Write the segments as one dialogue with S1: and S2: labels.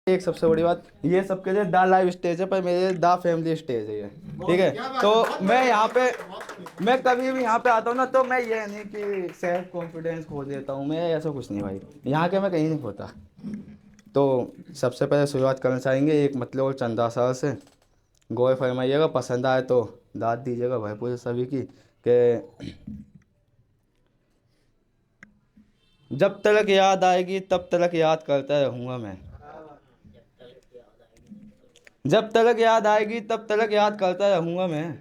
S1: एक सबसे बड़ी बात ये सबके लिए दा लाइव स्टेज है, पर मेरे दा फैमिली स्टेज है ये। ठीक है, तो मैं यहाँ पे मैं कभी भी यहाँ पे आता हूँ ना, तो मैं ये नहीं कि सेल्फ कॉन्फिडेंस खो देता हूँ, मैं ऐसा कुछ नहीं भाई, यहाँ के मैं कहीं नहीं खोता। तो सबसे पहले शुरुआत करना चाहेंगे एक मतलब और चंदा सर से। गौर फरमाइएगा, पसंद आए तो दाद दीजिएगा भरपूर सभी की कि जब तक याद आएगी तब तक याद करता रहूँगा मैं। जब तक याद आएगी तब तक याद करता रहूँगा मैं।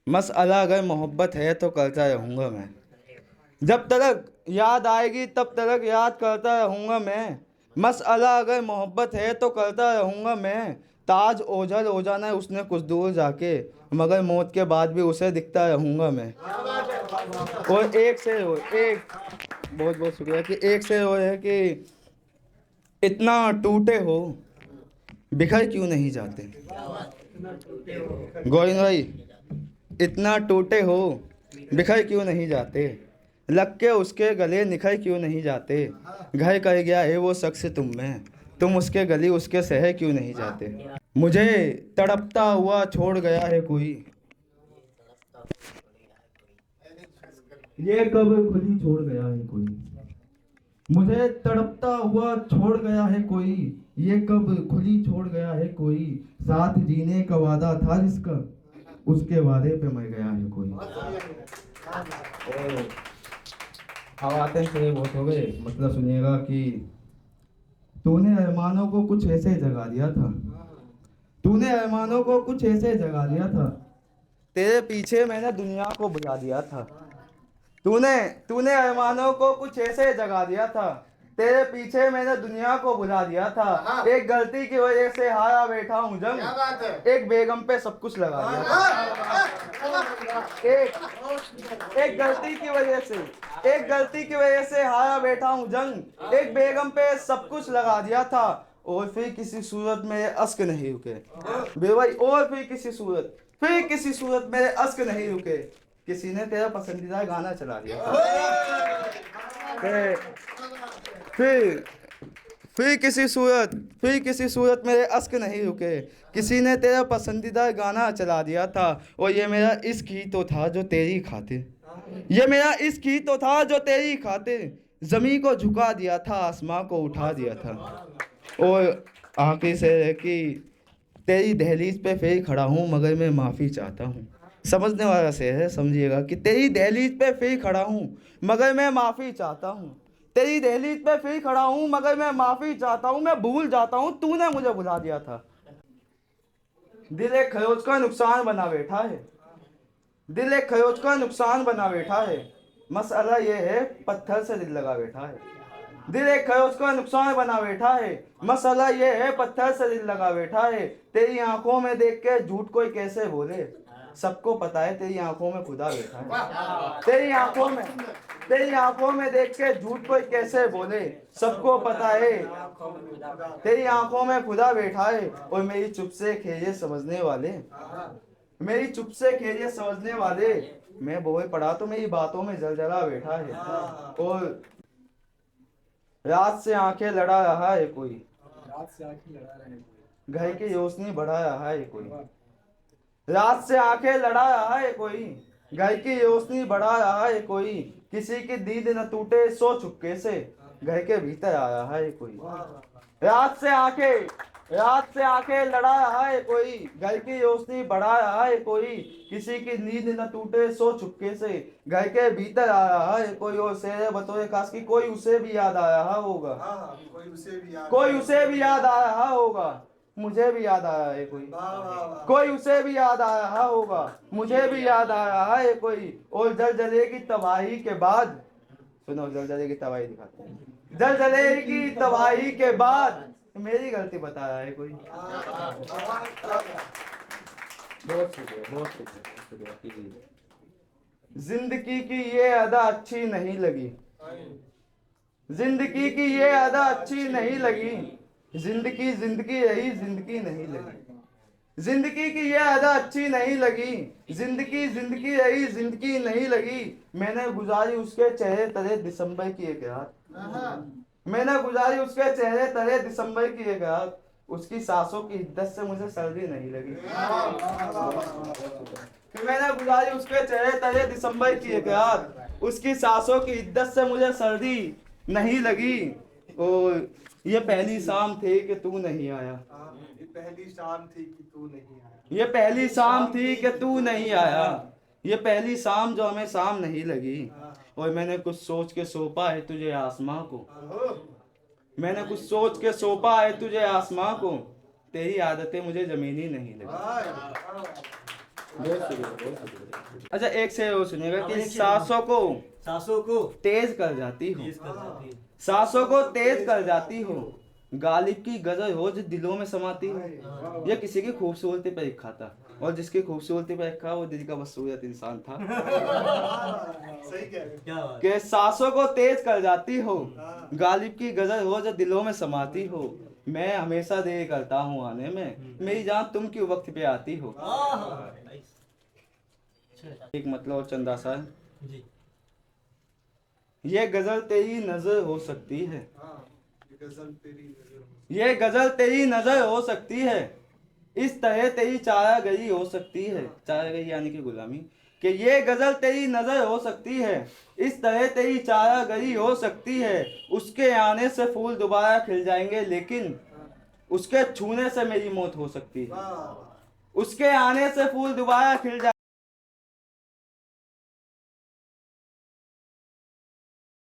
S1: मसअला अगर मोहब्बत है तो करता रहूँगा मैं। जब तक याद आएगी तब तक याद करता रहूँगा मैं। मसअला अगर मोहब्बत है तो करता रहूँगा मैं। ताज ओझल हो जाना है उसने कुछ दूर जाके, मगर मौत के बाद भी उसे दिखता रहूँगा मैं। और एक से हो एक, बहुत बहुत शुक्रिया कि एक से हो है कि इतना टूटे हो बिखर क्यों नहीं जाते। गोविंद भाई, इतना टूटे हो बिखर क्यों नहीं जाते, लग के उसके गले निखर क्यों नहीं जाते। घर कर गया है वो शख्स तुम में, तुम उसके गली उसके शहर क्यों नहीं जाते। मुझे तड़पता हुआ छोड़ गया है कोई, ये कब खुली छोड़ गया है कोई। मुझे तड़पता हुआ छोड़ गया है कोई, ये कब खुली छोड़ गया है कोई। साथ जीने का वादा था जिसका, उसके वादे पे मर गया है कोई। और अब आते हैं थोड़े बहुत हो गए, मतलब सुनिएगा कि तूने अरमानों को कुछ ऐसे जगा दिया था, तूने अरमानों को कुछ ऐसे जगा दिया था, तेरे पीछे मैंने दुनिया को बुला दिया था। तूने तूने अरमानों को कुछ ऐसे जगा दिया था, तेरे पीछे मैंने दुनिया को बुला दिया था। एक गलती की वजह से हारा बैठा हूँ जंग, एक बेगम पे सब कुछ लगा दिया था। एक गलती की वजह से, एक गलती की वजह से हारा बैठा हूँ जंग, एक बेगम पे सब कुछ लगा दिया था। और फिर किसी सूरत में अश्क नहीं रुके बे भाई, और फिर किसी सूरत में अश्क नहीं रुके। किसी ने तेरा पसंदीदा गाना चला दिया था। फिर फिर किसी सूरत मेरे अश्क नहीं रुके। किसी ने तेरा पसंदीदा गाना चला दिया था, और ये मेरा इश्क ही तो था जो तेरी खातिर, ये मेरा इश्क ही तो था जो तेरी खातिर। जमी को झुका दिया था, आसमां को उठा दिया था। और आखिर से है कि तेरी दहलीज पे फिर खड़ा हूँ मगर मैं माफ़ी चाहता हूँ। समझने वाला से है समझिएगा कि तेरी दहलीज पे फिर खड़ा हूँ मगर मैं माफ़ी चाहता हूँ। तेरी दहलीज पे फिर खड़ा हूँ मगर मैं माफ़ी चाहता हूँ। मैं भूल जाता हूँ तूने मुझे भुला दिया था। दिल एक खरोच का नुकसान बना बैठा है, दिल एक खरोच का नुकसान बना बैठा है। मसला ये है पत्थर से दिल लगा बैठा है। दिल एक है उसका नुकसान बना बैठा है। मसला ये है पत्थर से दिल लगा बैठा है। तेरी आंखों में देख के झूठ कोई कैसे बोले, सबको पता है तेरी आंखों में खुदा बैठा है। तेरी आंखों में देख के झूठ कोई कैसे बोले, सबको पता है तेरी आंखों में खुदा बैठा है। और मेरी चुप से खेजे समझने वाले, मेरी चुप से खेजे समझने वाले, मैं बोल पड़ा तो मेरी बातों में जलजला बैठा है। और रात से आंखें लड़ा रहा है कोई,
S2: रात से आंखें लड़ा रहे हैं।
S1: घर की रोशनी बढ़ा रहा है कोई। रात से आंखें लड़ा रहा है कोई, घर की रोशनी बढ़ा रहा है कोई। किसी की नींद न टूटे सो चुपके से, घर के भीतर आ रहा है कोई। रात से आंखें लड़ा रहा है कोई, घर की रोशनी बढ़ा रहा है कोई। किसी की नींद न टूटे सो चुपके से, घर के भीतर आ रहा है कोई। और शेर बतौर खास की कोई उसे भी याद आ रहा होगा, कोई उसे भी याद आ रहा होगा। मुझे भी याद आ रहा है कोई, कोई उसे भी याद आ रहा होगा। मुझे भी याद आ रहा है कोई। और जल जलेगी तबाही के बाद, सुनो जल जलेगी तबाही दिखाते हैं। जल जलेगी तबाही के बाद मेरी गलती बता रहा है कोई। बहुत शुक्रिया, बहुत शुक्रिया। जिंदगी की ये अदा अच्छी नहीं लगी, जिंदगी की ये अदा अच्छी नहीं लगी। जिंदगी जिंदगी रही जिंदगी नहीं लगी। जिंदगी की ये अदा अच्छी नहीं लगी। जिंदगी जिंदगी रही जिंदगी नहीं लगी। मैंने गुजारी उसके चेहरे तले दिसंबर की एक रात, मैंने गुजारी उसके चेहरे तले दिसंबर की एक रात। उसकी सांसों की हिद्दत से मुझे सर्दी नहीं लगी। फिर मैंने गुजारी उसके चेहरे तले दिसंबर की एक रात, उसकी सांसों की हिद्दत से मुझे सर्दी नहीं लगी। और ये पहली शाम थी कि तू नहीं आया,
S2: ये पहली शाम थी कि तू नहीं आया।
S1: ये पहली शाम थी कि तू नहीं आया, ये पहली शाम जो हमें शाम नहीं लगी। और मैंने कुछ सोच के सौंपा है तुझे आसमां को, मैंने कुछ सोच के सौंपा है तुझे आसमां को, तेरी आदतें मुझे जमीनी नहीं लगी। बहुत शुक्रिया, बहुत शुक्रिया। अच्छा एक से और सुनिएगा कि सांसों को तेज कर जाती हो, सांसों को तेज कर जाती हो, गालिब की गजल हो जो दिलों में समाती हो। ये किसी की खूबसूरती पर लिखा था, और जिसकी खूबसूरती पर लिखा वो दिल का बदसूरत इंसान था।
S2: सही कह रहे हो।
S1: कि सांसों को तेज कर जाती हो, गालिब की गजल हो जो दिलों में समाती हो। मैं हमेशा देर करता हूँ आने में, मेरी जान तुम क्यों वक्त पे आती हो। एक मतलब और चंदा सा, ये गजल तेरी नजर हो सकती है,
S2: ये गजल तेरी नजर हो।
S1: ये गजल तेरी नजर हो सकती है, इस तरह तेरी चारागरी हो सकती है। चारागरी यानी कि गुलामी। कि ये गजल तेरी नजर हो सकती है, इस तरह तेरी चारागरी हो सकती है। उसके आने से फूल दोबारा खिल जाएंगे, लेकिन उसके छूने से मेरी मौत हो सकती है। उसके आने से फूल दोबारा खिल जाए